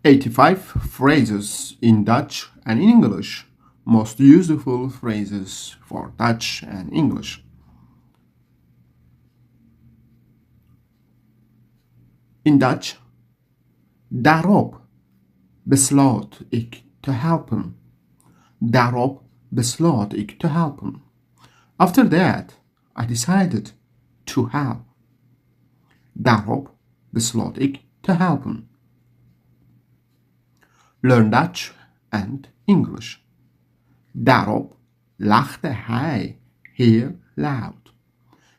85 phrases in Dutch and in English. Most useful phrases for Dutch and English. In Dutch. Daarop besloot ik te helpen. Daarop besloot ik te helpen. After that, I decided to help. Daarop besloot ik te helpen. Learn Dutch and English. Daarop lachte hij heel luid.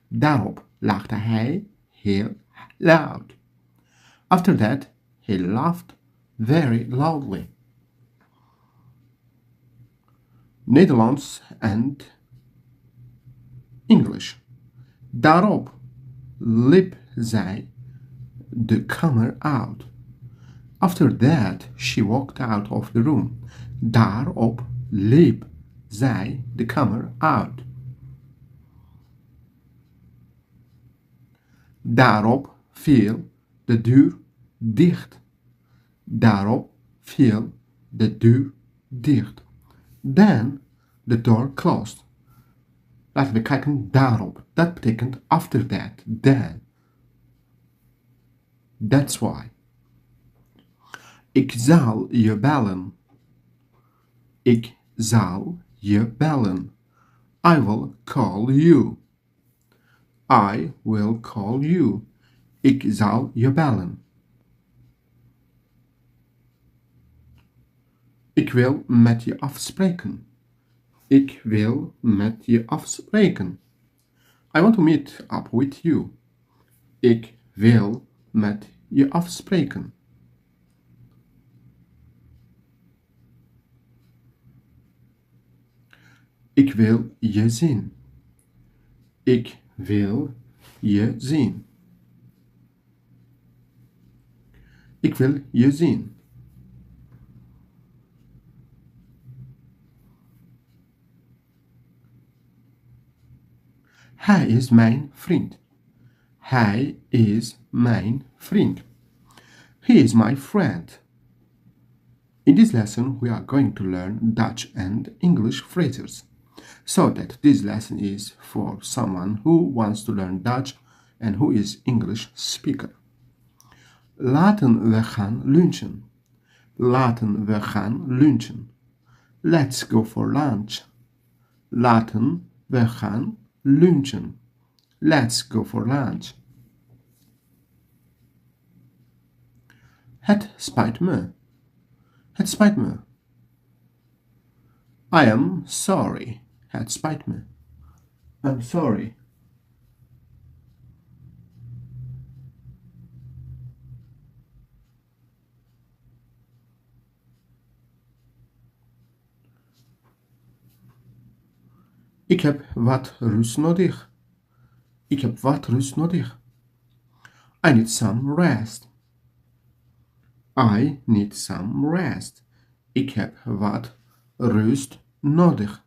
Daarop lachte hij heel luid. After that, he laughed very loudly. Nederlands and English. Daarop liep zij de kamer uit. After that, she walked out of the room. Daarop liep zij de kamer uit. Daarop viel de deur dicht. Daarop viel de deur dicht. Then the door closed. Laten we kijken daarop. Dat betekent after that, then. That's why. Ik zal je bellen. Ik zal je bellen. I will call you. I will call you. Ik zal je bellen. Ik wil met je afspreken. Ik wil met je afspreken. I want to meet up with you. Ik wil met je afspreken. Ik wil je zien. Ik wil je zien. Ik wil je zien. Hij is mijn vriend. Hij is mijn vriend. He is my friend. In this lesson, we are going to learn Dutch and English phrases. So that this lesson is for someone who wants to learn Dutch and who is English speaker. Laten we gaan lunchen. Laten we gaan lunchen. Let's go for lunch. Laten we gaan lunchen. Let's go for lunch. Het spijt me. Het spijt me. I am sorry. Het spijt me. I'm sorry. Ik heb wat rust nodig. Ik heb wat rust nodig. I need some rest. I need some rest. Ik heb wat rust nodig.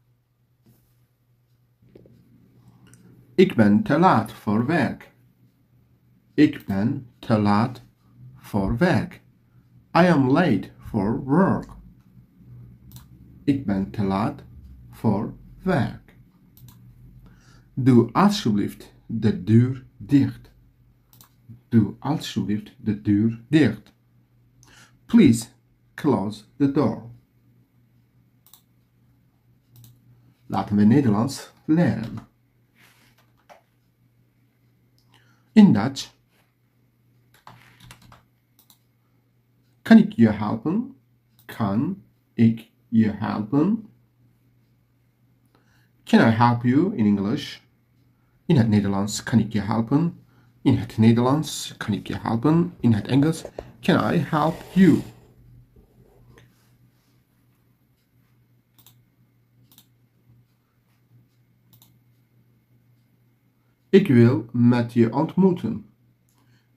Ik ben te laat voor werk. Ik ben te laat voor werk. I am late for work. Ik ben te laat voor werk. Doe alsjeblieft de deur dicht. Doe alsjeblieft de deur dicht. Please close the door. Laten we Nederlands leren. In Dutch. Kan ik je helpen? Kan ik je helpen? Can I help you in English? In het Nederlands kan ik je helpen. In het Nederlands kan ik je helpen. In het Engels can I help you? Ik wil met je ontmoeten.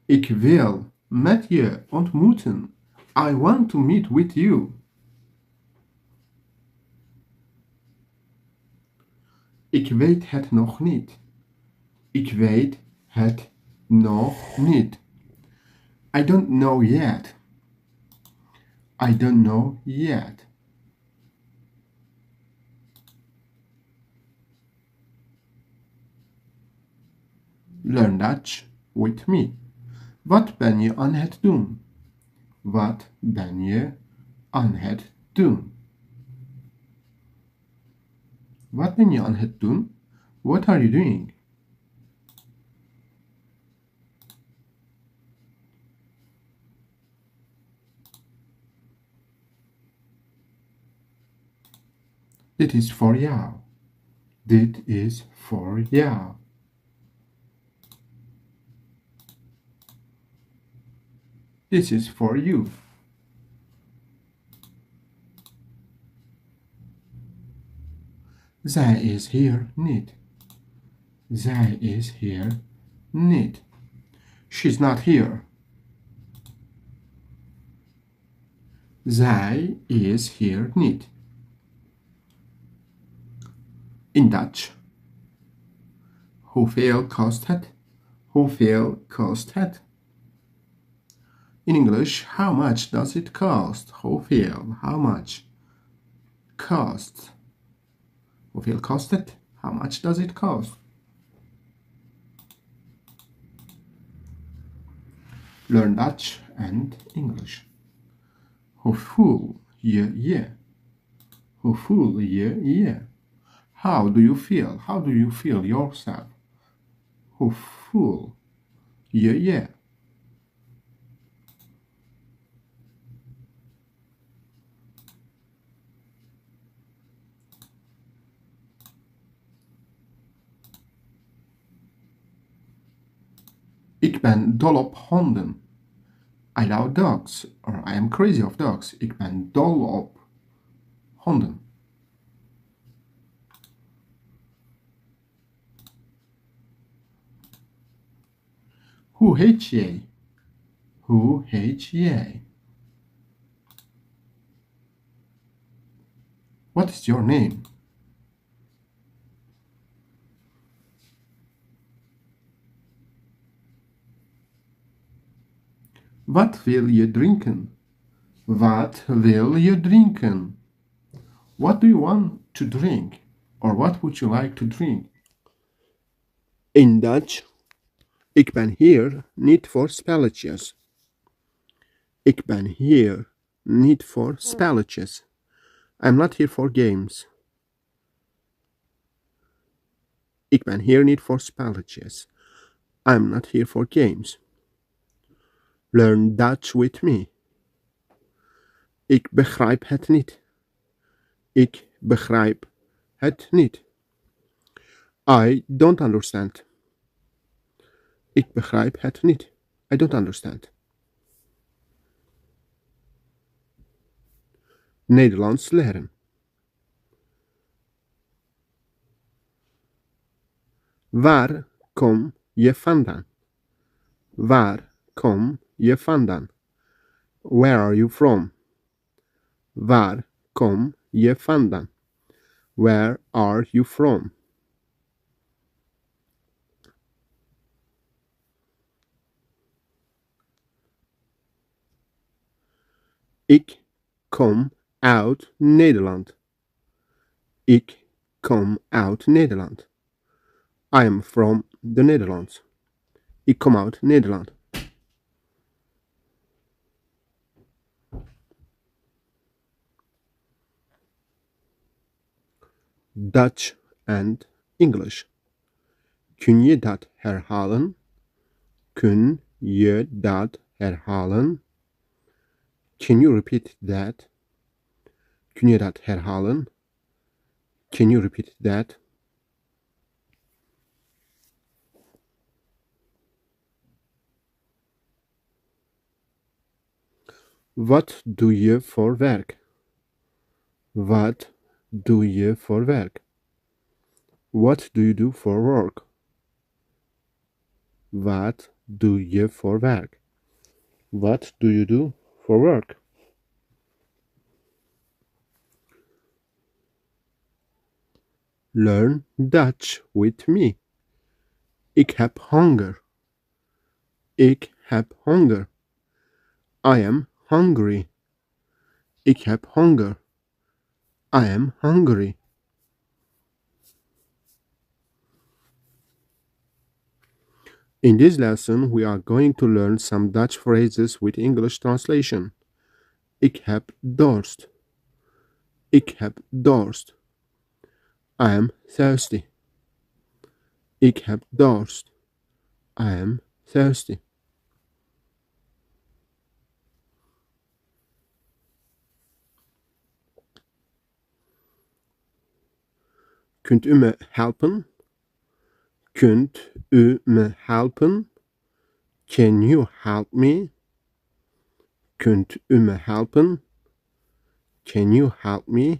Ik wil met je ontmoeten. I want to meet with you. Ik weet het nog niet. Ik weet het nog niet. I don't know yet. I don't know yet. Learn Dutch with me. Wat ben je aan het doen? Wat ben je aan het doen? Wat ben je aan het doen? What are you doing? Dit is voor jou. Dit is voor jou. This is for you. Zij is hier niet. Zij is hier niet. She's not here. Zij is hier niet. In Dutch. Hoeveel kost het? Hoeveel kost het? In English, how much does it cost? Hoeveel, how much? Cost. Hoeveel kost het? How much does it cost? Learn Dutch and English. Hoe voel je je? Hoe voel je je? How do you feel? How do you feel yourself? Hoe voel je je? Ik ben dol op honden. I love dogs, or I am crazy of dogs. Ik ben dol op honden. Hoe heet jij? Hoe heet jij? What is your name? Wat wil je drinken? Wat wil je drinken? What do you want to drink? Or what would you like to drink? In Dutch. Ik ben hier niet voor spelletjes. Ik ben hier niet voor spelletjes. I'm not here for games. Ik ben hier niet voor spelletjes. I'm not here for games. Learn Dutch with me. Ik begrijp het niet. Ik begrijp het niet. I don't understand. Ik begrijp het niet. I don't understand. Nederlands leren. Waar kom je vandaan? Waar kom je vandaan? Where are you from? Waar kom je vandaan? Where are you from? Ik kom uit Nederland. Ik kom uit Nederland. I am from the Netherlands. Ik kom uit Nederland. Dutch and English. Kun je dat herhalen? Kun je dat herhalen? Can you repeat that? Kun je dat herhalen? Can you repeat that? Wat doe je voor werk? Wat doe je voor werk? What do you do for work? Wat doe je voor werk? What do you do for work? Learn Dutch with me. Ik heb honger. Ik heb honger. I am hungry. Ik heb honger. I am hungry. In this lesson, we are going to learn some Dutch phrases with English translation. Ik heb dorst. Ik heb dorst. I am thirsty. Ik heb dorst. I am thirsty. Kunt u me helpen? Kunt u me helpen? Can you help me? Kunt u me helpen? Can you help me?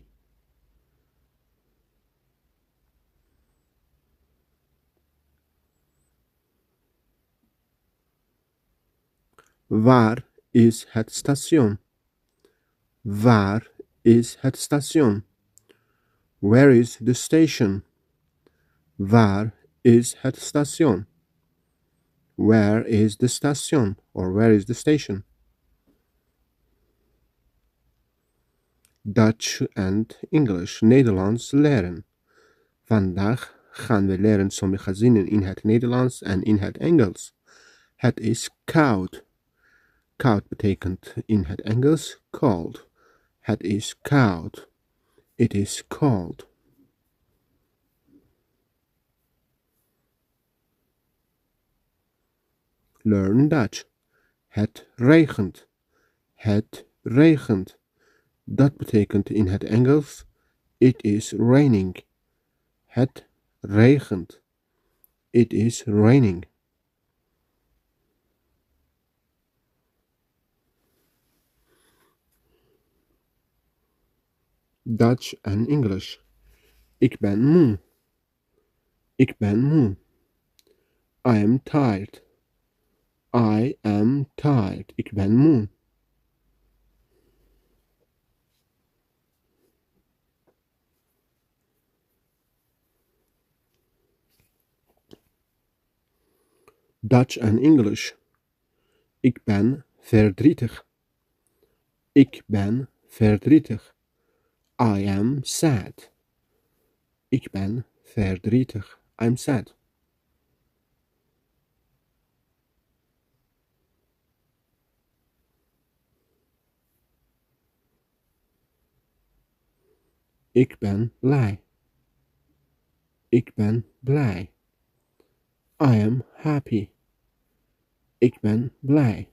Waar is het station? Waar is het station? Where is the station? Waar is het station? Where is the station? Or where is the station? Dutch and English, Nederlands leren. Vandaag gaan we leren sommige zinnen in het Nederlands en in het Engels. Het is koud. Koud betekent in het Engels cold. Het is koud. It is cold. Learn Dutch. Het regent. Het regent. Dat betekent in het Engels it is raining. Het regent. It is raining. Dutch and English. Ik ben moe. Ik ben moe. I am tired. I am tired. Ik ben moe. Dutch and English. Ik ben verdrietig. Ik ben verdrietig. I am sad. Ik ben verdrietig. I'm sad. Ik ben blij. Ik ben blij. I am happy. Ik ben blij.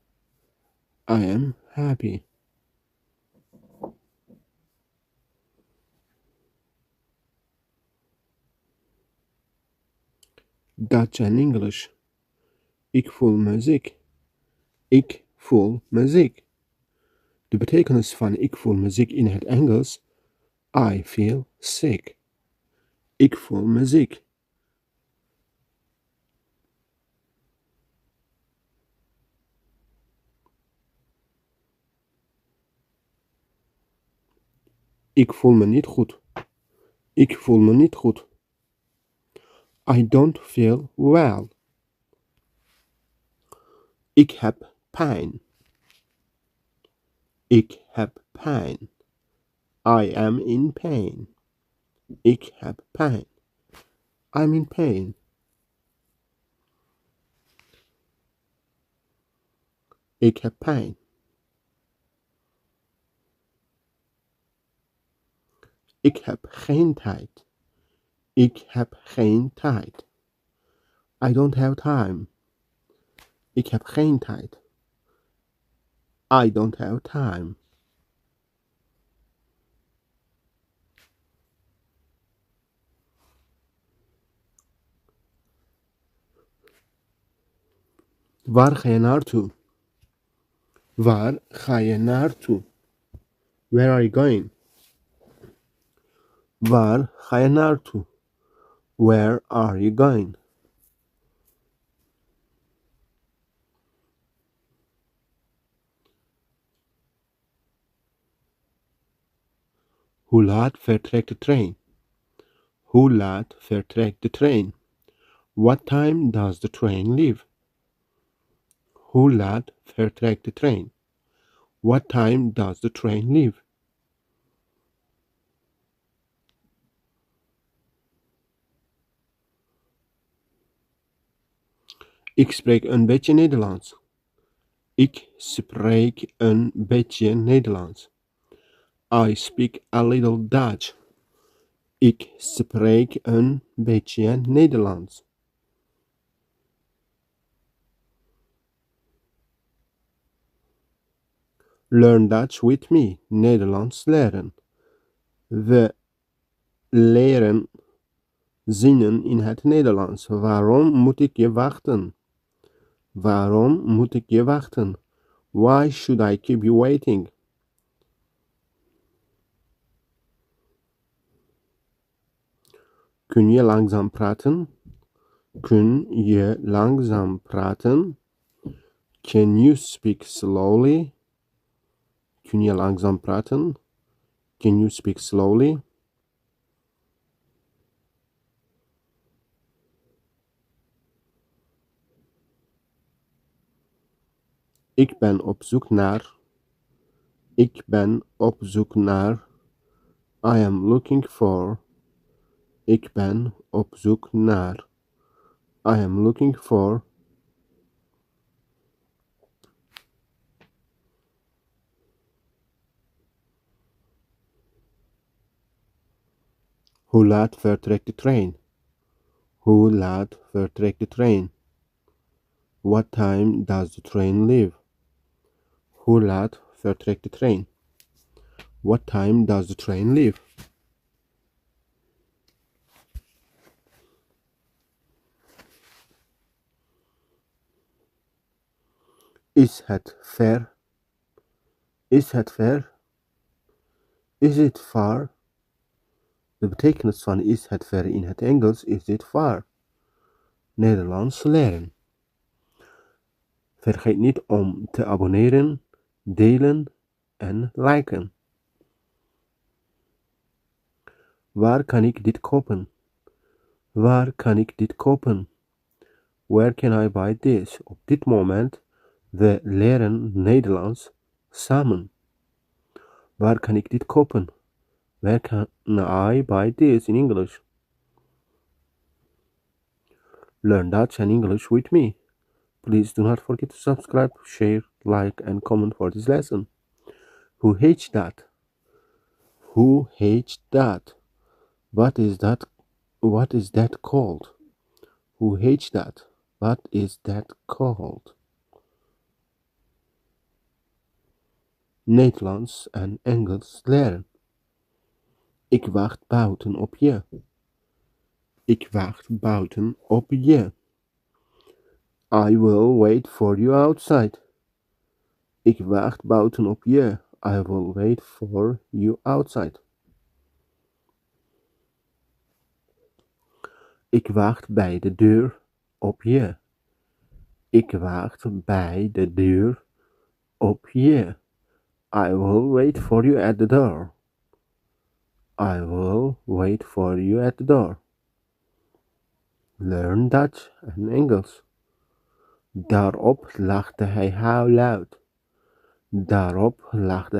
I am happy. Dutch and English. Ik voel me ziek. Ik voel me ziek. De betekenis van ik voel me ziek in het Engels: I feel sick. Ik voel me ziek. Ik voel me niet goed. Ik voel me niet goed. I don't feel well. Ik heb pijn. Ik heb pijn. I am in pain. Ik heb pijn. I'm in pain. Ik heb pijn. Ik heb geen tijd. Ik heb geen tijd. I don't have time. Ik heb geen tijd. I don't have time. Waar ga je naartoe? Waar ga je naartoe? Where are you going? Waar ga je naartoe? Where are you going? Hoe laat vertrekt de trein? Hoe laat vertrekt de trein? What time does the train leave? Hoe laat vertrekt de trein? What time does the train leave? Ik spreek een beetje Nederlands. Ik spreek een beetje Nederlands. I speak a little Dutch. Ik spreek een beetje Nederlands. Learn Dutch with me. Nederlands leren. We leren zinnen in het Nederlands. Waarom moet ik je wachten? Waarom moet ik je wachten? Why should I keep you waiting? Kun je langzaam praten? Kun je langzaam praten? Can you speak slowly? Kun je langzaam praten? Can you speak slowly? Ik ben op zoek naar. Ik ben op zoek naar. I am looking for. Ik ben op zoek naar. I am looking for. Hoe laat vertrekt de trein? Hoe laat vertrekt de trein? What time does the train leave? Hoe laat vertrekt de trein? What time does the train leave? Is het ver? Is het ver? Is it far? De betekenis van is het ver in het Engels is it far. Nederlands leren. Vergeet niet om te abonneren, delen en liken. Waar kan ik dit kopen? Waar kan ik dit kopen? Where can I buy this? Op dit moment, we leren Nederlands samen. Waar kan ik dit kopen? Where can I buy this in English? Learn Dutch and English with me. Please do not forget to subscribe, share, like, and comment for this lesson. Who hates that? Who hates that? What is that? What is that called? Who hates that? What is that called? Nederlands en Engels leren. Ik wacht buiten op je. Ik wacht buiten op je. I will wait for you outside. Ik wacht buiten op je. I will wait for you outside. Ik wacht bij de deur op je. Ik wacht bij de deur op je. I will wait for you at the door. I will wait for you at the door. Learn Dutch en Engels. Daarop lachte hij luid. Daarop lachte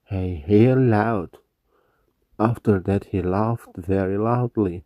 hij heel loud. After that he laughed very loudly.